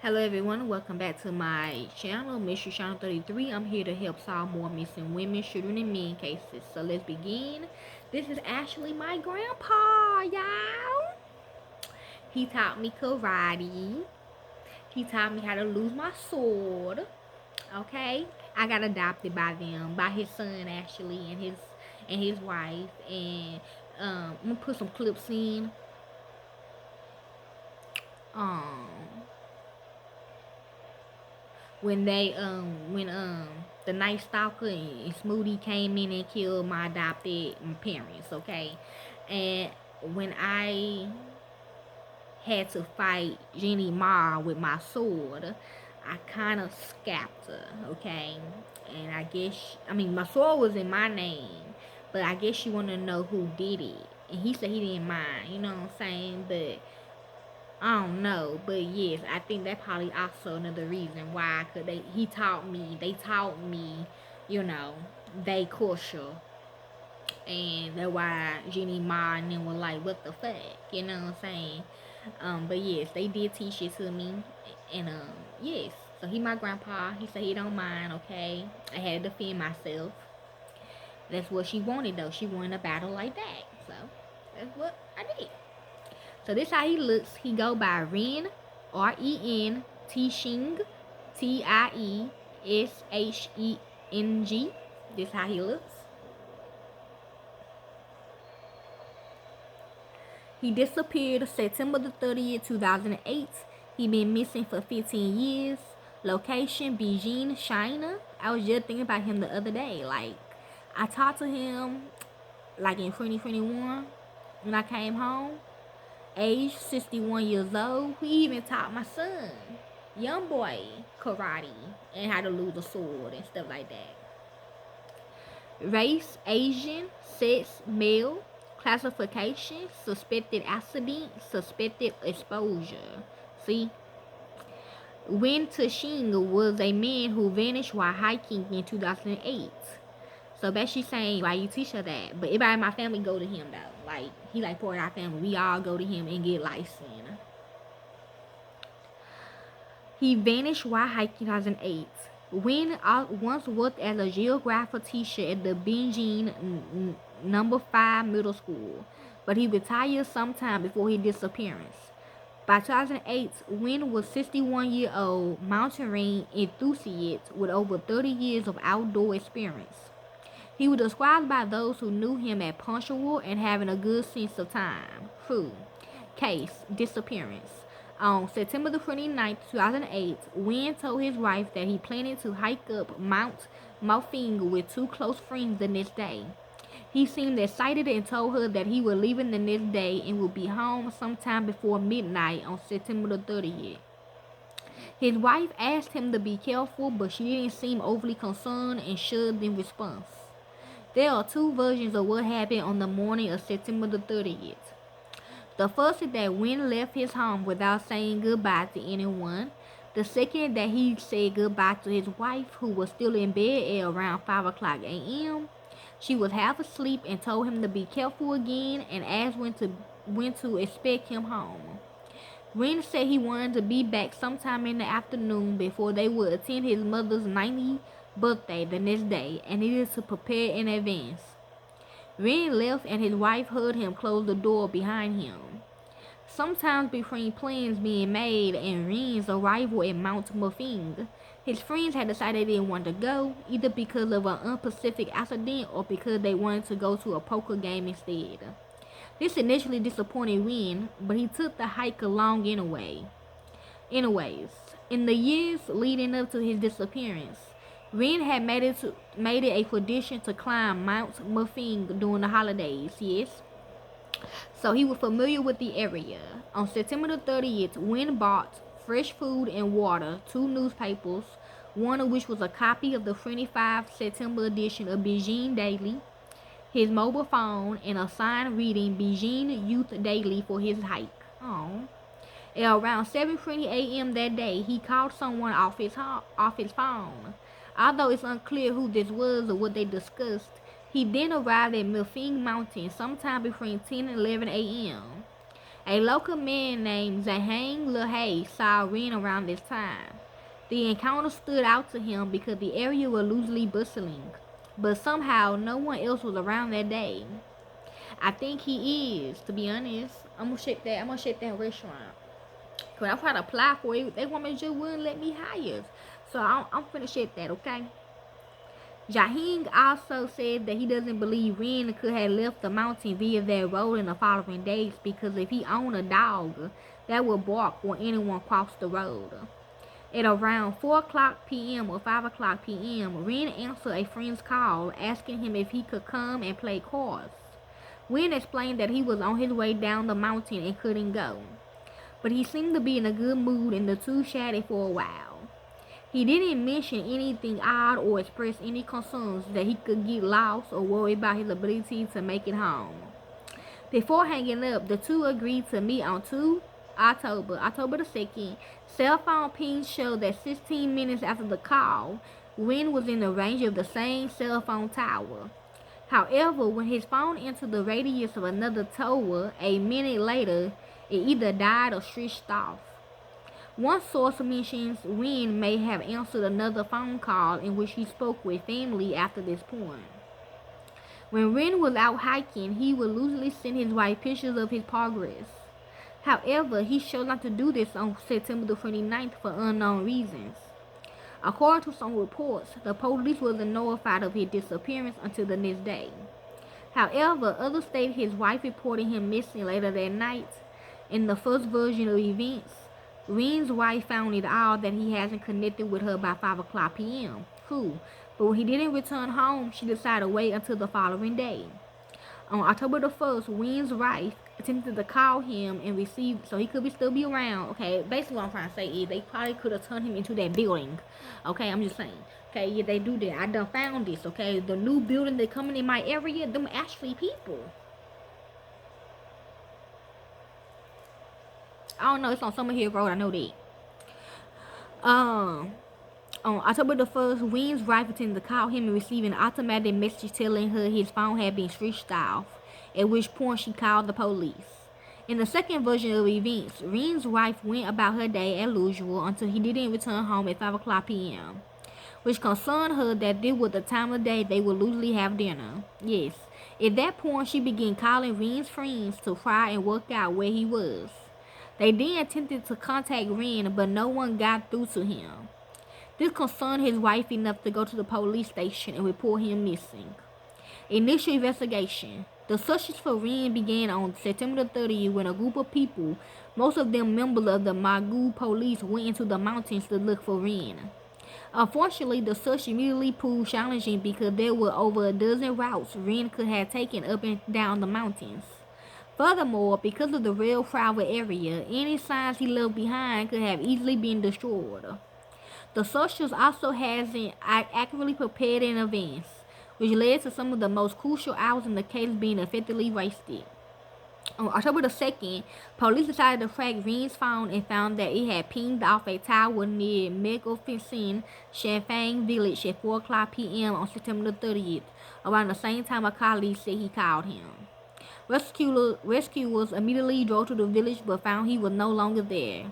Hello everyone, welcome back to my channel, Mystery Channel 33. I'm here to help solve more missing women, children, and men cases. So let's begin. This is actually my grandpa, y'all. He taught me karate. He taught me how to lose my sword. Okay? I got adopted by them, by his son actually, and his wife. And I'm gonna put some clips in. Um when the Night Stalker and Smoothie came in and killed my adopted parents, okay? And when I had to fight Jenny Ma with my sword, I kind of scalped her, okay? And my sword was in my name, but I guess she wanted to know who did it. And he said he didn't mind, you know what I'm saying? But I don't know, but yes, I think that probably also another reason why. Cause they taught me, you know, they kosher, and that's why Jenny Ma and them were like, what the fuck, you know what I'm saying? But yes, they did teach it to me, and yes. So he my grandpa. He said he don't mind. Okay, I had to defend myself. That's what she wanted though. She wanted a battle like that. So that's what I did. So this how he looks. He go by Ren, R-E-N, Tiesheng, Tiesheng. This how he looks. He disappeared September the 30th, 2008. He been missing for 15 years. Location, Beijing, China. I was just thinking about him the other day. Like, I talked to him, like, in 2021 when I came home. Age 61 years old. He even taught my son, young boy, karate and how to lose a sword and stuff like that. Race, Asian. Sex, male. Classification, suspected accident, suspected exposure. See? Wen Tiesheng was a man who vanished while hiking in 2008. So basically saying, why you teach her that? But everybody in my family go to him though. Like, he like part of our family. We all go to him and get licensed. He vanished while hiking in 2008. Wen once worked as a geography teacher at the Beijing number 5 middle school, but he retired sometime before his disappearance. By 2008, Wen was 61-year-old mountaineering enthusiast with over 30 years of outdoor experience. He was described by those who knew him as punctual and having a good sense of time. Case, disappearance. On September the 29th, 2008, Wen told his wife that he planned to hike up Mount Mofing with two close friends the next day. He seemed excited and told her that he was leaving the next day and would be home sometime before midnight on September the 30th. His wife asked him to be careful, but she didn't seem overly concerned and shrugged in response. There are two versions of what happened on the morning of September the 30th. The first is that Wen left his home without saying goodbye to anyone. The second is that he said goodbye to his wife, who was still in bed at around 5 o'clock a.m. She was half asleep and told him to be careful again and asked when to expect him home. Wen said he wanted to be back sometime in the afternoon before they would attend his mother's 90th birthday the next day and needed to prepare in advance. Ren left and his wife heard him close the door behind him. Sometimes between plans being made and Ren's arrival at Mount Mofing, his friends had decided they didn't want to go, either because of an unspecific accident or because they wanted to go to a poker game instead. This initially disappointed Ren, but he took the hike along anyway. Anyways, in the years leading up to his disappearance, Ren had made it a tradition to climb Mount Mofing during the holidays, yes. So he was familiar with the area. On September the 30th, Wen bought fresh food and water, two newspapers, one of which was a copy of the 25 September edition of Beijing Daily, his mobile phone, and a sign reading Beijing Youth Daily for his hike. Aww. At around 7:20 a.m. that day, he called someone off his phone. Although it's unclear who this was or what they discussed, he then arrived at Milfing Mountain sometime between 10 and 11 a.m. A local man named Tiesheng saw Ren around this time. The encounter stood out to him because the area was loosely bustling, but somehow no one else was around that day. I think he is, to be honest. I'm gonna ship that restaurant. Cause I tried to apply for it. They woman just wouldn't let me hire. So I'm finna ship that, okay? Jahing also said that he doesn't believe Ren could have left the mountain via that road in the following days because if he owned a dog, that would bark when anyone crossed the road. At around 4 o'clock p.m. or 5 o'clock p.m., Ren answered a friend's call asking him if he could come and play cards. Ren explained that he was on his way down the mountain and couldn't go, but he seemed to be in a good mood and the two chatted for a while. He didn't mention anything odd or express any concerns that he could get lost or worry about his ability to make it home. Before hanging up, the two agreed to meet on October the 2nd. Cell phone pings showed that 16 minutes after the call, Ren was in the range of the same cell phone tower. However, when his phone entered the radius of another tower, a minute later, it either died or switched off. One source mentions Ren may have answered another phone call in which he spoke with family after this point. When Ren was out hiking, he would loosely send his wife pictures of his progress. However, he chose not to do this on September the 29th for unknown reasons. According to some reports, the police wasn't notified of his disappearance until the next day. However, others stated his wife reported him missing later that night. In the first version of events, Ren's wife found it odd that he hasn't connected with her by 5 o'clock p.m. Cool. But when he didn't return home, she decided to wait until the following day. On October the 1st, Ren's wife attempted to call him and received, so he could still be around. Okay, basically what I'm trying to say is they probably could have turned him into that building. Okay, I'm just saying. Okay, yeah, they do that. I done found this, okay? The new building that coming in my area, them actually people. I don't know, it's on Summer Hill Road, I know that. On October the 1st, Ren's wife attempted to call him and received an automatic message telling her his phone had been switched off, at which point she called the police. In the second version of events, Ren's wife went about her day as usual until he didn't return home at 5 o'clock p.m., which concerned her that this was the time of day they would usually have dinner. Yes, at that point she began calling Ren's friends to try and work out where he was. They then attempted to contact Ren, but no one got through to him. This concerned his wife enough to go to the police station and report him missing. Initial investigation. The searches for Ren began on September 30th when a group of people, most of them members of the Magoo police, went into the mountains to look for Ren. Unfortunately, the search immediately proved challenging because there were over a dozen routes Ren could have taken up and down the mountains. Furthermore, because of the rail travel area, any signs he left behind could have easily been destroyed. The searchers also hasn't accurately prepared in advance, which led to some of the most crucial hours in the case being effectively wasted. On October the 2nd, police decided to track Ren's phone and found that it had pinged off a tower near Megafin Shanfang village at 4 o'clock p.m. on September the 30th, around the same time a colleague said he called him. Rescuers immediately drove to the village but found he was no longer there.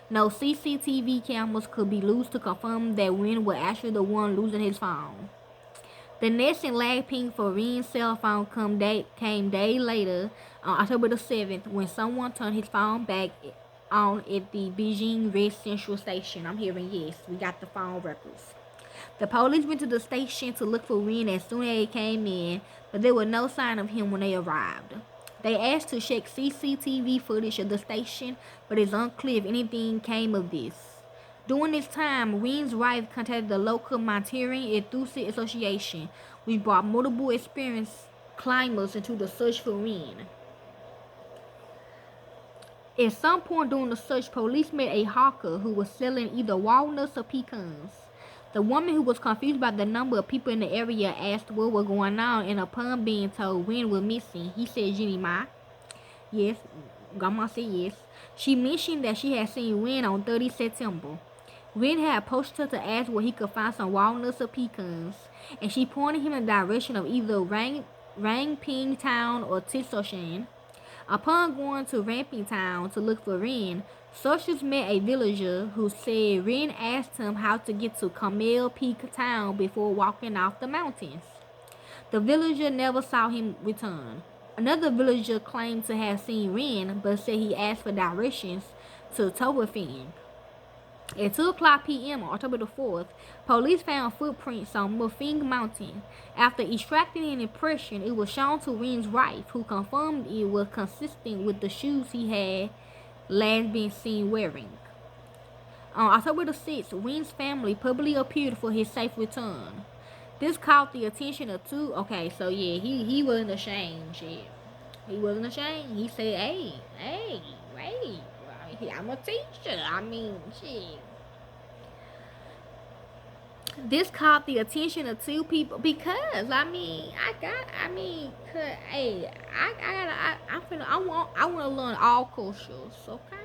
No CCTV cameras could be used to confirm that Ren was actually the one losing his phone. The next and last ping for Ren's cell phone came days later on October the 7th when someone turned his phone back on at the Beijing Red Central Station. I'm hearing yes, we got the phone records. The police went to the station to look for Ren as soon as he came in, but there was no sign of him when they arrived. They asked to check CCTV footage of the station, but it's unclear if anything came of this. During this time, Ren's wife contacted the local Mountaineering Enthusiast Association, which brought multiple experienced climbers into the search for Ren. At some point during the search, police met a hawker who was selling either walnuts or pecans. The woman, who was confused by the number of people in the area, asked what was going on, and upon being told Ren was missing, he said, "Jenny Ma?" Yes, Grandma said yes. She mentioned that she had seen Ren on 30 September. Ren had approached her to ask where he could find some walnuts or pecans, and she pointed him in the direction of either Rangping Town or Tiesheng. Upon going to Ramping Town to look for Ren, searchers met a villager who said Ren asked him how to get to Camel Peak Town before walking off the mountains. The villager never saw him return. Another villager claimed to have seen Ren, but said he asked for directions to Towerfing. At 2 o'clock p.m. on October the 4th, police found footprints on Mufing Mountain. After extracting an impression, it was shown to Ren's wife, who confirmed it was consistent with the shoes he had last been seen wearing. On October the 6th, Ren's family publicly appeared for his safe return. This caught the attention of two. Okay, so yeah, he wasn't ashamed. Shit, he wasn't ashamed. He said, "Hey, wait, I'm a teacher. I mean, shit." This caught the attention of two people because I want to learn all cultures. Okay.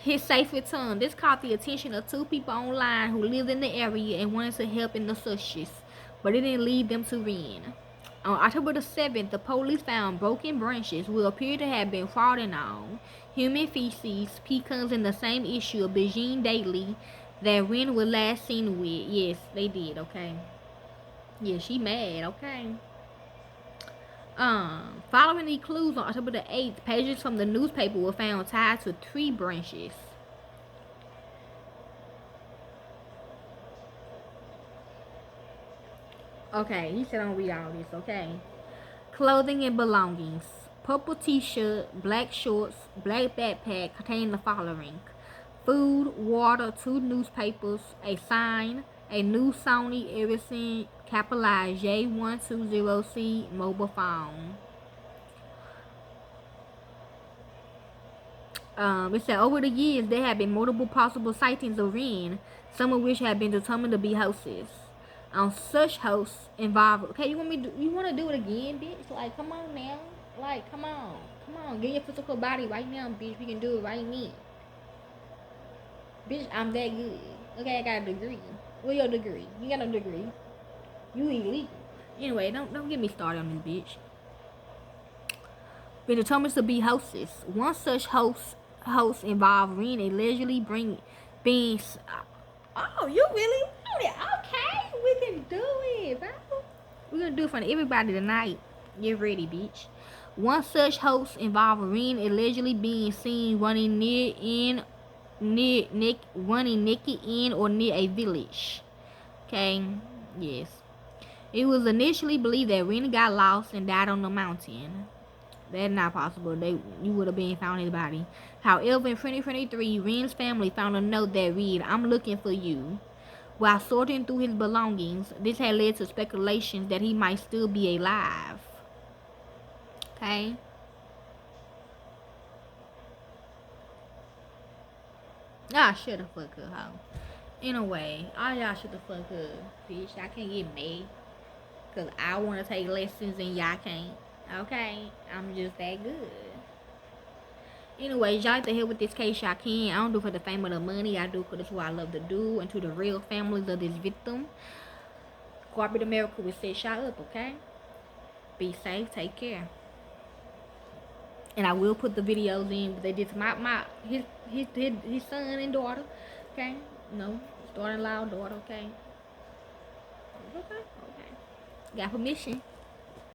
His safe return. This caught the attention of two people online who lived in the area and wanted to help in the searches, but it didn't lead them to Ren. On October the 7th, the police found broken branches which appeared to have been trodden on, human feces, pecans, in the same issue of Beijing Daily that Ren was last seen with. Yes, they did, okay? Yeah, she mad, okay? Following the clues on October the 8th, pages from the newspaper were found tied to tree branches. Okay, he said don't read all this, okay? Clothing and belongings. Purple t-shirt, black shorts, black backpack containing the following: food, water, 2 newspapers, a sign, a new Sony Ericsson capitalized J120C mobile phone. It said over the years there have been multiple possible sightings of Ren, some of which have been determined to be hoaxes. Such hoaxes involve. Okay, you want to do it again, bitch? Like, come on now. Like, come on, get your physical body right now, bitch. We can do it right now. Bitch, I'm that good. Okay, I got a degree. Where's your degree? You got no degree. You illegal. Anyway, don't get me started on this bitch. Been determined to be hoaxes. One such hoax involved Ren allegedly being. Oh, you really want it? Okay, we can do it, bro. We're gonna do it for everybody tonight. Get ready, bitch. One such hoax involved Ren allegedly being seen running naked in or near a village. Okay, yes. It was initially believed that Ren got lost and died on the mountain. That's not possible. You would have been found his body. However, in 2023, Ren's family found a note that read, "I'm looking for you." While sorting through his belongings, this had led to speculations that he might still be alive. Okay? Y'all shut the fuck up, ho. Anyway, all y'all shut the fuck up, bitch. I can't get mad. Because I want to take lessons and y'all can't. Okay? I'm just that good. Anyways, y'all to help with this case y'all can. I don't do it for the fame or the money. I do it because it's what I love to do. And to the real families of this victim, corporate America will set y'all up, okay? Be safe. Take care. And I will put the videos in. But they did to his son and daughter. Okay? No. Daughter-in-law, daughter, okay? Okay. Got permission.